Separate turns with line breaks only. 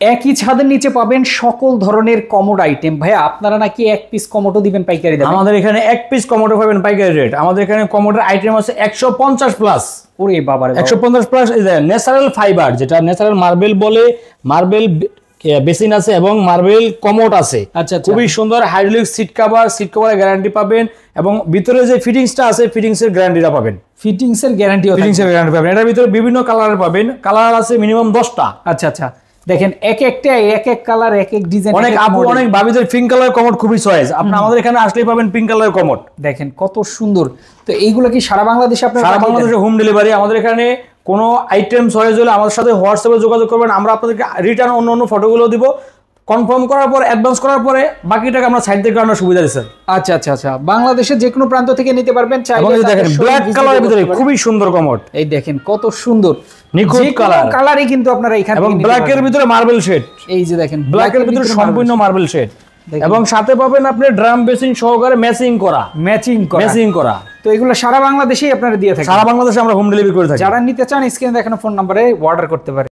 একই ছাদের নিচে পাবেন সকল ধরনের কমোড আইটেম। ভাইয়া আপনারা নাকি এক পিস কমোডও দিবেন পাইকারি দামে?
আমাদের এখানে এক পিস কমোডও পাবেন পাইকারি রেট। আমাদের এখানে কমোডের আইটেম আছে 150 প্লাস।
ওরে বাবারে,
150 প্লাস ন্যাচারাল ফাইবার, যেটা ন্যাচারাল মার্বেল বলে, মার্বেল বেসিন আছে এবং মার্বেল কমোড আছে।
আচ্ছা,
খুবই সুন্দর হাইড্রোলিক সিট কভারের গ্যারান্টি পাবেন এবং ভিতরে যে ফিটিংসটা আছে ফিটিংসের গ্যারান্টিটা পাবেন।
ফিটিংসের গ্যারান্টি
পাবেন। এটার ভিতরে বিভিন্ন কালারের পাবেন, কালার আছে মিনিমাম 10টা।
আচ্ছা আচ্ছা, দেখেন এক একটা এক এক কালার, এক এক ডিজাইন।
অনেক আপু অনেক ভাবিদের পিঙ্ক কালার কমোড খুবই চয়েস। আপনি আমাদের এখানে আসলেই পাবেন পিঙ্ক কালার কমোড।
দেখেন কত সুন্দর। তো এইগুলো কি সারা বাংলাদেশে আপনারা?
সারা বাংলাদেশে হোম ডেলিভারি। আমাদের এখানে কোনো আইটেম চয়েস হলে আমাদের সাথে হোয়াটসঅ্যাপে যোগাযোগ করবেন, আমরা আপনাদেরকে রিটার্ন অন্য ফটোগুলো দিব। কনফার্ম করার পর, অ্যাডভান্স করার পরে বাকি টাকা আমরা সাইড থেকে আমরা সুবিধা দিচ্ছি।
আচ্ছা আচ্ছা আচ্ছা, বাংলাদেশের যে কোনো প্রান্ত থেকে নিতে পারবেন।
চাইলে দেখেন ব্ল্যাক কালারের ভিতরে খুবই সুন্দর কমোড।
এই দেখেন কত সুন্দর
নিখুঁত কালার,
কালারই কিন্তু আপনারা এখানে
এবং ব্ল্যাকের ভিতরে মার্বেল শেড।
এই যে দেখেন
ব্ল্যাকের ভিতরে সম্পূর্ণ মার্বেল শেড, এবং সাথে পাবেন আপনি ড্রাম বেসিন সহকারে ম্যাচিং করা।
তো এগুলো সারা বাংলাদেশেই আপনারা দিয়ে থাকেন?
সারা বাংলাদেশে আমরা হোম ডেলিভারি করে থাকি।
যারা নিতে চান স্ক্রিনে দেখানো ফোন নম্বরে অর্ডার করতে পারেন।